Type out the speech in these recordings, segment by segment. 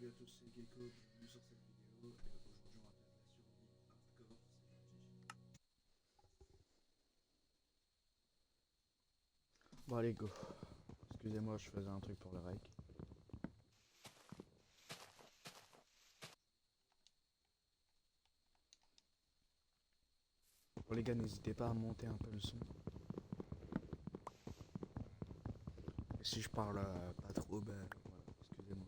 Salut à tous, c'est Gecko, bienvenue sur cette vidéo. Et aujourd'hui, on va faire de la survie hardcore. C'est parti. Bon allez go. Excusez-moi, je faisais un truc pour le rec. Bon les gars, n'hésitez pas à monter un peu le son. Et si je parle pas trop, ben voilà, excusez-moi.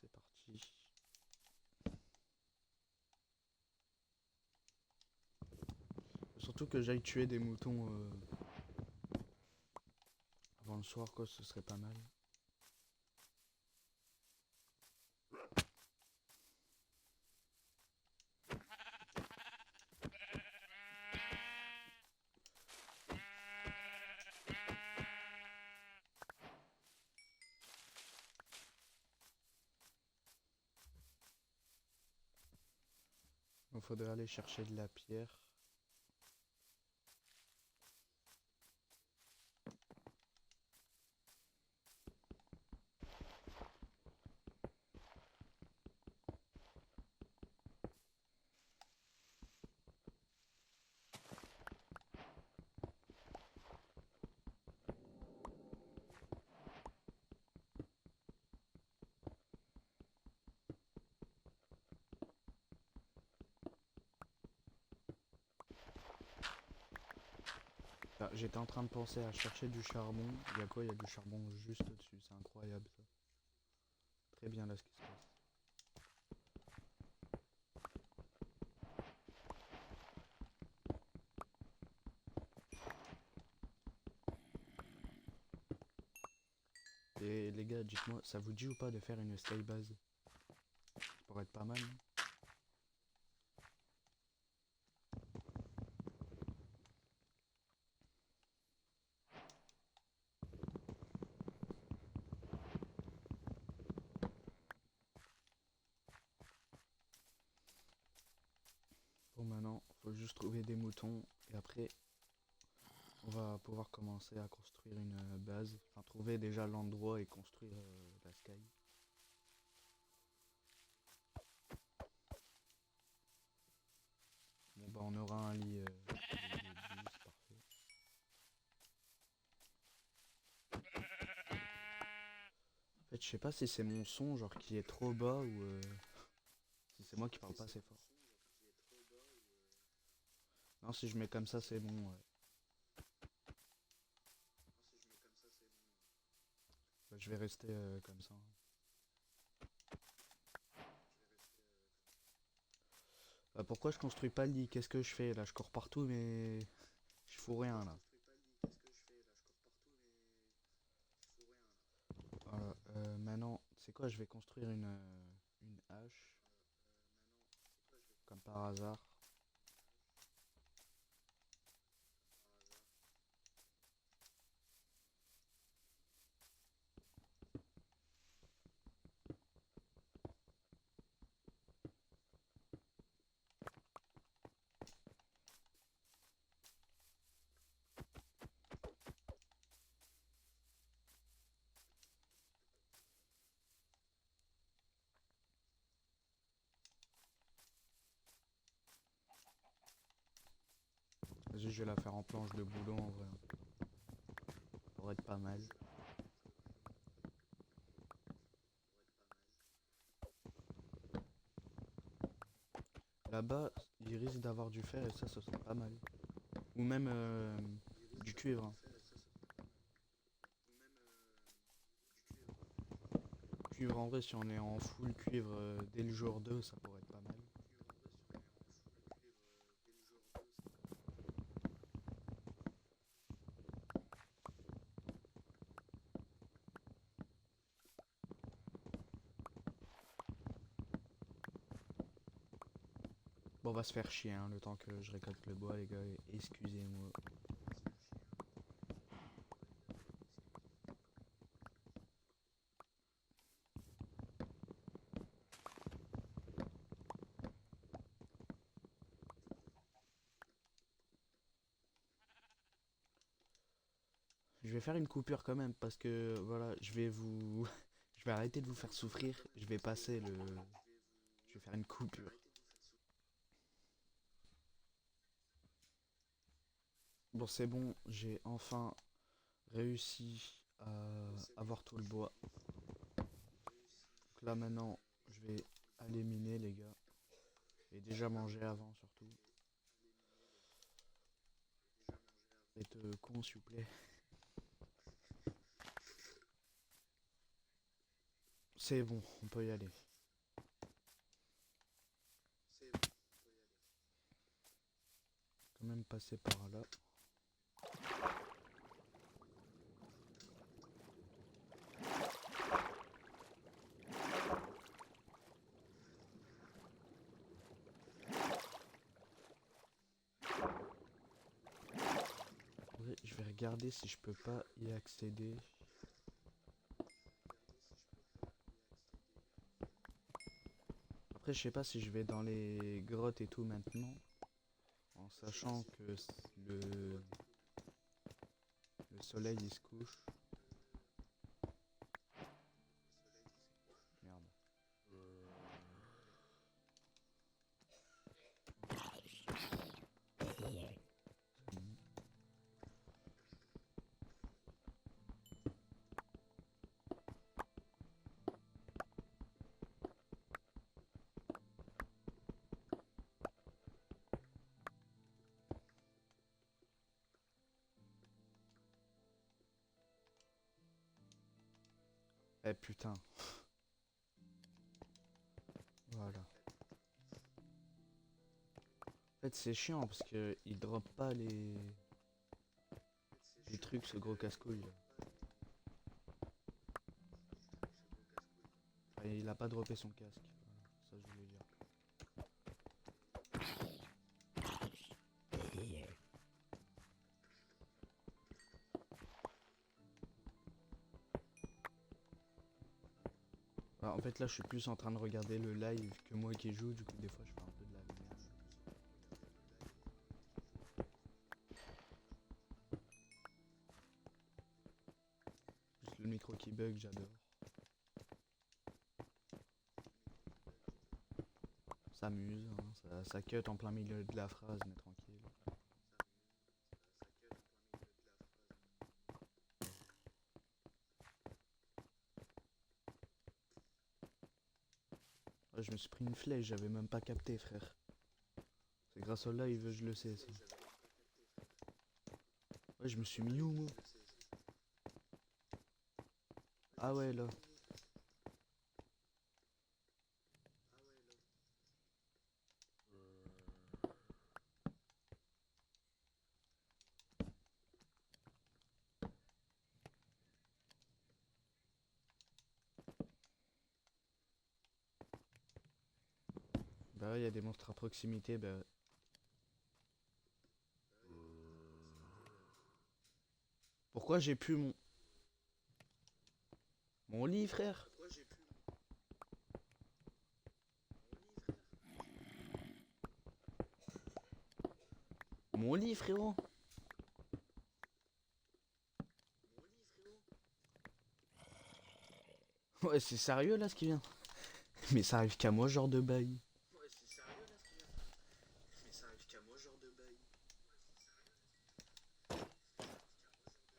C'est parti. Surtout que j'aille tuer des moutons avant le soir, quoi, ce serait pas mal. Il faudrait aller chercher de la pierre. Ah, j'étais en train de penser à chercher du charbon. Il y a quoi? Il y a du charbon juste au-dessus. C'est incroyable ça. Très bien là ce qui se passe. Et les gars, dites-moi, ça vous dit ou pas de faire une stay base? Ça pourrait être pas mal, non? Bon maintenant, faut juste trouver des moutons et après on va pouvoir commencer à construire une base. Enfin trouver déjà l'endroit et construire la sky. Bon bah on aura un lit de 12, parfait. En fait je sais pas si c'est mon son genre qui est trop bas ou si c'est moi qui parle pas assez fort. Non si je mets comme ça c'est bon ouais. Bah, je vais rester comme ça, hein. Bah, pourquoi je construis pas le lit? Qu'est-ce que je fais là? Je cours partout mais je fous rien là. Voilà, maintenant, c'est quoi? Je vais construire une hache, comme par hasard. Vas-y, je vais la faire en planche de boulot en vrai. Ça pourrait être pas mal. Là-bas, il risque d'avoir du fer et ça, ce serait pas mal. Ou même du cuivre, hein. Cuivre en vrai, si on est en full cuivre dès le jour 2 ça pourrait être pas mal. Bon, on va se faire chier hein, le temps que je récolte le bois, les gars. Excusez-moi. Je vais faire une coupure quand même parce que voilà, je vais vous... je vais arrêter de vous faire souffrir. Je vais passer le... Je vais faire une coupure. Bon, c'est bon, j'ai enfin réussi à avoir tout le bois. Donc là maintenant, je vais aller miner les gars. J'ai déjà mangé avant surtout. Faites con s'il vous plaît. C'est bon, on peut y aller. Quand même passer par là. Ouais, je vais regarder si je peux pas y accéder. Après, je sais pas si je vais dans les grottes et tout maintenant, en sachant que le soleil il se couche. Merde. Eh putain. Voilà. En fait, c'est chiant parce que il drop pas les trucs, ce gros casse-couille. Enfin, il a pas droppé son casque. Voilà, ça je voulais dire. Voilà, en fait, là, je suis plus en train de regarder le live que moi qui joue. Du coup, des fois, je fais un peu de la merde. Juste le micro qui bug, j'adore. S'amuse, hein, ça cut en plein milieu de la phrase, mais tranquille. Ouais, je me suis pris une flèche, j'avais même pas capté, frère. C'est grâce au live, je le sais, ça. Ouais, je me suis mis où, moi? Ah ouais, là. Bah ouais, il y a des monstres à proximité, bah... Pourquoi j'ai plus mon lit, frère? Mon lit, frérot? Ouais, c'est sérieux, là, ce qui vient? Mais ça arrive qu'à moi, ce genre de bail.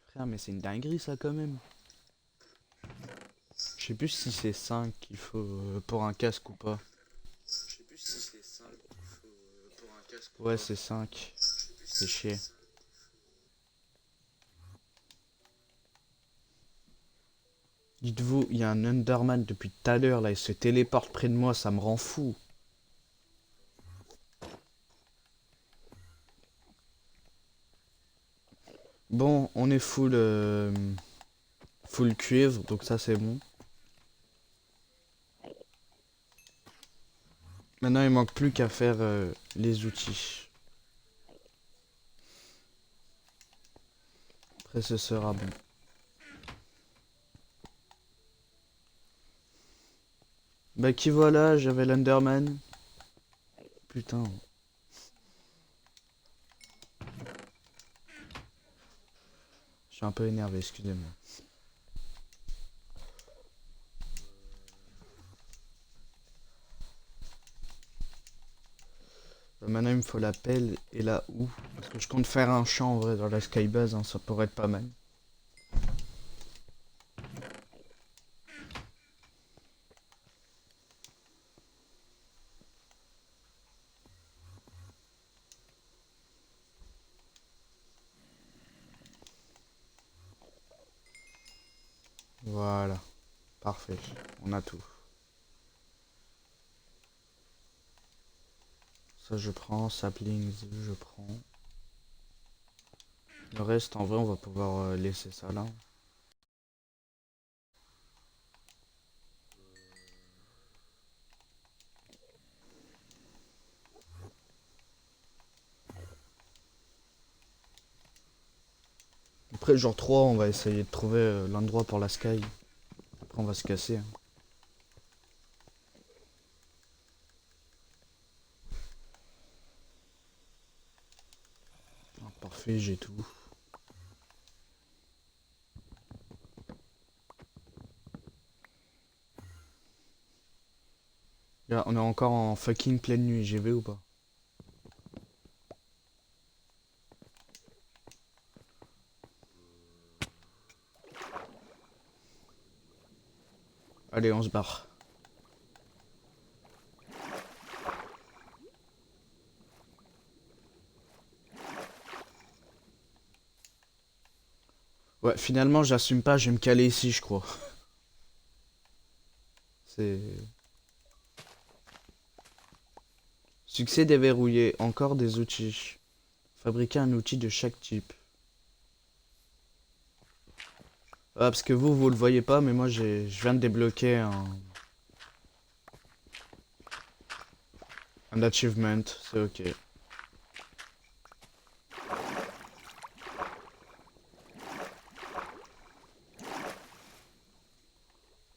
Frère, mais c'est une dinguerie, ça, quand même. Je sais plus si c'est 5 qu'il faut pour un casque ou pas. Ouais, c'est 5. C'est chier. Dites-vous, il y a un Enderman depuis tout à l'heure, là, il se téléporte près de moi, ça me rend fou. Bon, on est full cuivre, donc ça c'est bon. Maintenant, il manque plus qu'à faire les outils. Après, ce sera bon. Bah, qui voilà, j'avais l'Enderman. Putain. Je suis un peu énervé, excusez-moi. Maintenant, il me faut la pelle et la houe. Parce que je compte faire un champ en vrai dans la skybase, hein, ça pourrait être pas mal. Voilà, parfait, on a tout. Ça je prends, saplings je prends. Le reste en vrai on va pouvoir laisser ça là. Après jour 3 on va essayer de trouver l'endroit pour la sky. Après on va se casser, hein. Ah, parfait, j'ai tout. Là, on est encore en fucking pleine nuit, j'y vais ou pas? Allez, on se barre. Ouais, finalement, j'assume pas, je vais me caler ici, je crois. C'est... Succès déverrouillé, encore des outils. Fabriquer un outil de chaque type. Ah, parce que vous le voyez pas, mais moi, je viens de débloquer un achievement, c'est ok.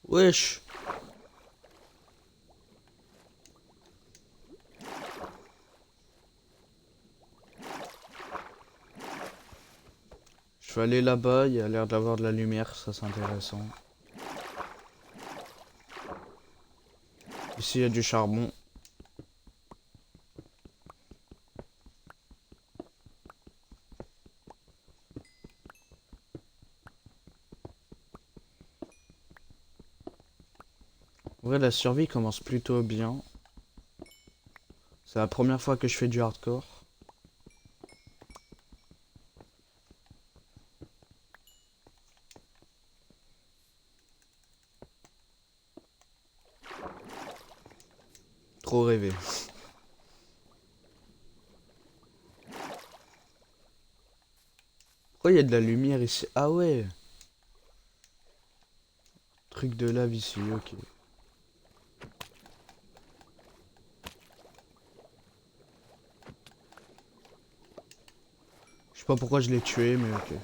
Wesh! Je vais aller là-bas, il y a l'air d'avoir de la lumière, ça c'est intéressant. Ici, il y a du charbon. En vrai, la survie commence plutôt bien. C'est la première fois que je fais du hardcore. Trop rêvé. Pourquoi il y a de la lumière ici? Ah ouais! Truc de lave ici, ok. Je sais pas pourquoi je l'ai tué, mais ok.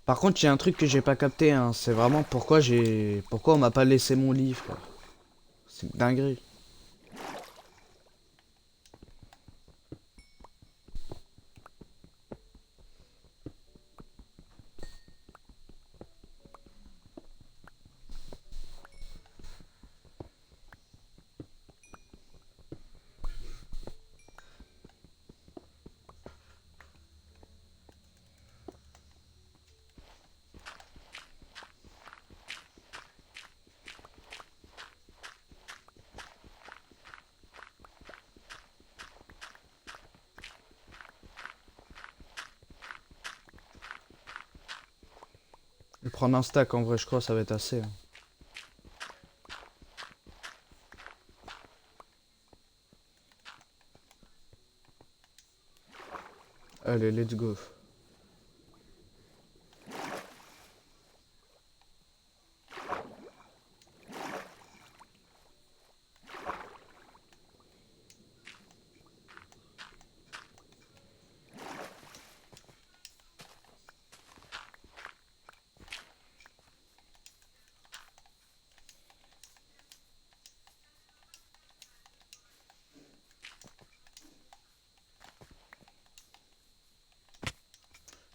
Par contre, il y a un truc que j'ai pas capté, hein. C'est vraiment pourquoi on m'a pas laissé mon livre, frère. C'est une dinguerie. Je vais prendre un stack, en vrai, je crois, ça va être assez, hein. Allez, let's go.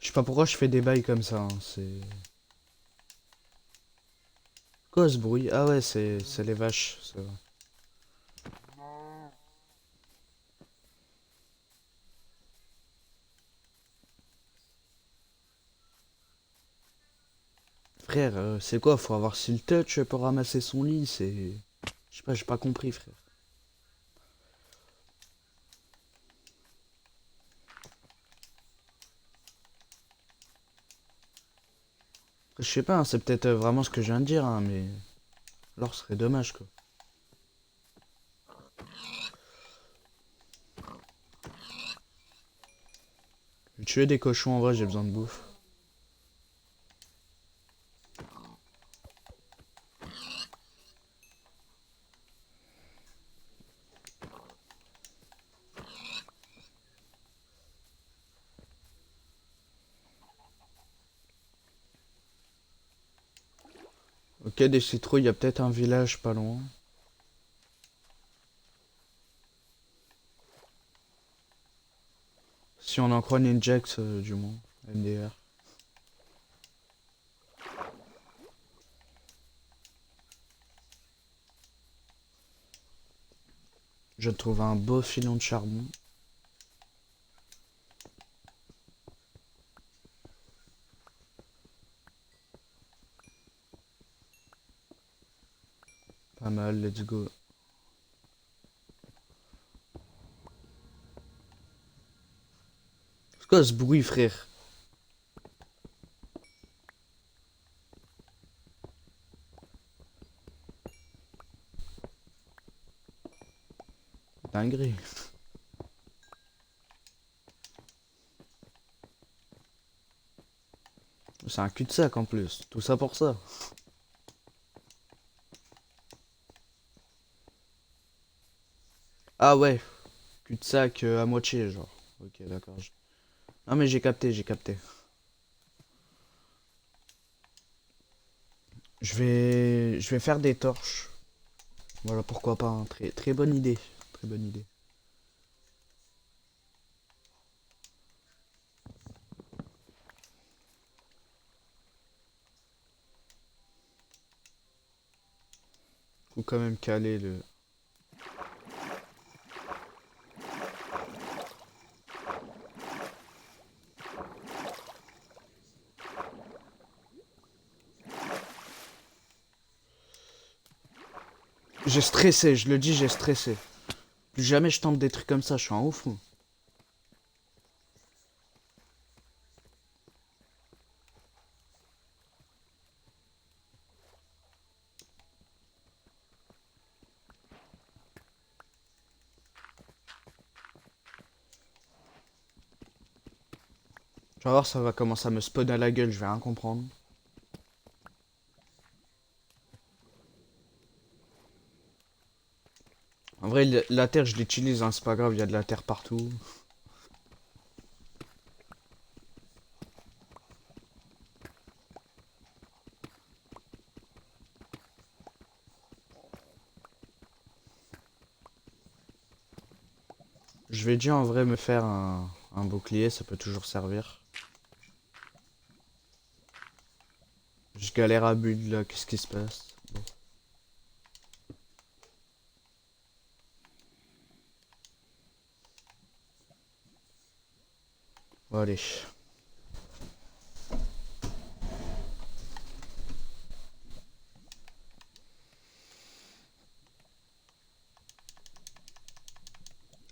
Je sais pas pourquoi je fais des bails comme ça, hein, c'est... Quoi ce bruit? Ah ouais, c'est les vaches, c'est vrai. Frère, c'est quoi? Faut avoir le touch pour ramasser son lit, c'est... Je sais pas, j'ai pas compris, frère. Je sais pas, hein, c'est peut-être vraiment ce que je viens de dire, hein, mais... Alors, ce serait dommage, quoi. Je vais tuer des cochons, en vrai, j'ai besoin de bouffe. Ok, des citrouilles, y a peut-être un village pas loin. Si on en croit Ninjax, du moins. NDR. Je trouve un beau filon de charbon. Pas mal, let's go. C'est quoi ce bruit, frère? Dinguerie. C'est un cul-de-sac en plus. Tout ça pour ça. Ah ouais. Cul-de-sac à moitié, genre. Ok, d'accord. Non mais j'ai capté, j'ai capté. Je vais faire des torches. Voilà, pourquoi pas. Hein. Très, très bonne idée. Très bonne idée. Faut quand même caler le... J'ai stressé, je le dis, j'ai stressé. Plus jamais je tente des trucs comme ça, je suis un ouf. Moi. Tu vas voir, ça va commencer à me spawn à la gueule, je vais rien comprendre. En vrai, la terre, je l'utilise, hein, c'est pas grave, il y a de la terre partout. Je vais déjà en vrai me faire un bouclier, ça peut toujours servir. Je galère à build là, qu'est-ce qui se passe? Bon, allez.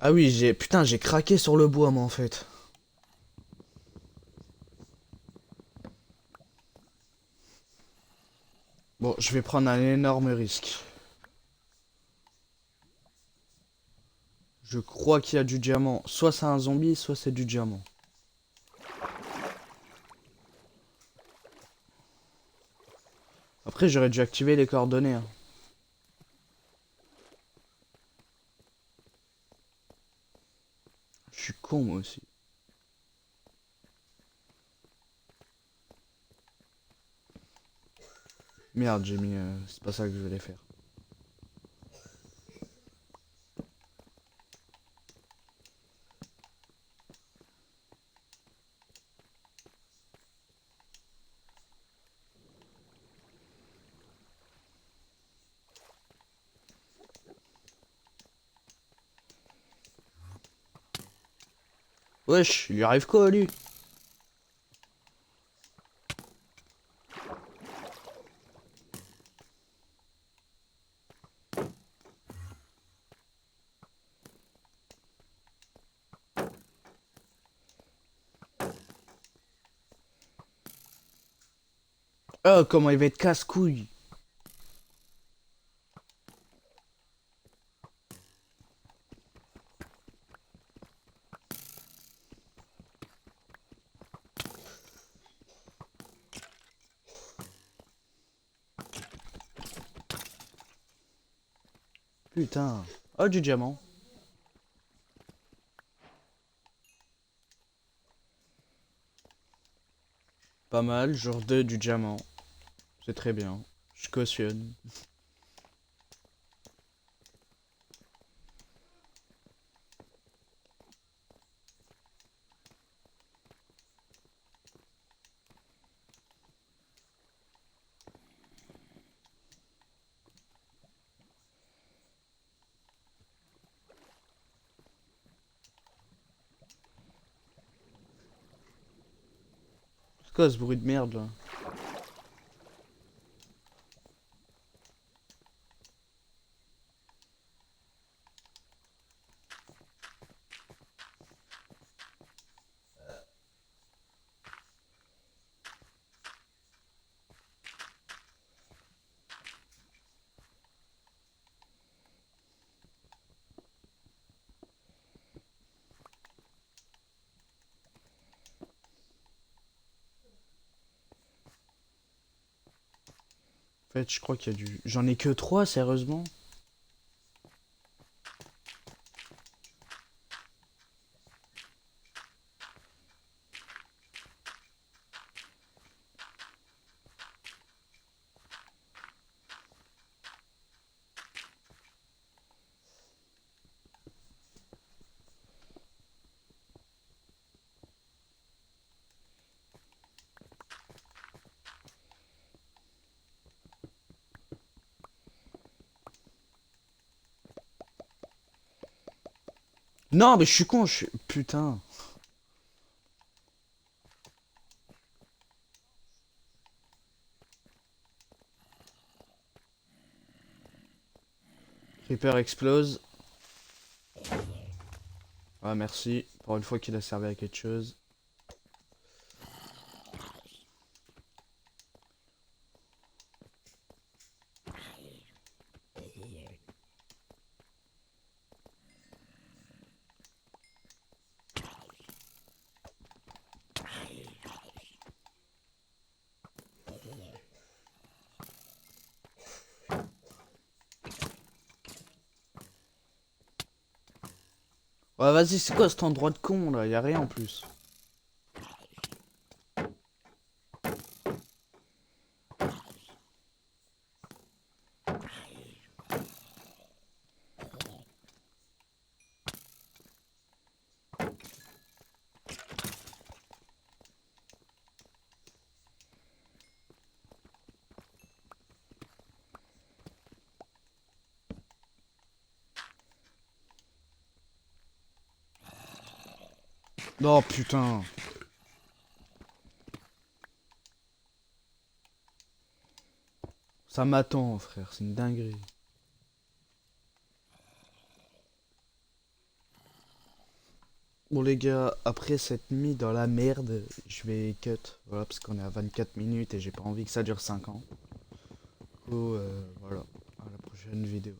Ah oui, putain, j'ai craqué sur le bois moi en fait. Bon, je vais prendre un énorme risque. Je crois qu'il y a du diamant. Soit c'est un zombie, soit c'est du diamant. Après, j'aurais dû activer les coordonnées. Hein. Je suis con moi aussi. Merde, j'ai mis... c'est pas ça que je voulais faire. Wesh, il lui arrive quoi à lui? Oh, comment il va être casse-couille. Putain. Oh, du diamant. Pas mal, jour 2 du diamant. C'est très bien. Je cautionne. C'est quoi ce bruit de merde là? En fait, je crois qu'il y a du... J'en ai que 3, sérieusement? Non, mais je suis con, je suis... Putain. Creeper explose. Ah, merci. Pour une fois qu'il a servi à quelque chose. Ouais, vas-y, c'est quoi cet endroit de con là? Y a rien en plus. Non, putain. Ça m'attend, frère, c'est une dinguerie. Bon les gars, après cette mise dans la merde, je vais cut. Voilà, parce qu'on est à 24 minutes et j'ai pas envie que ça dure 5 ans. Du coup, voilà, à la prochaine vidéo.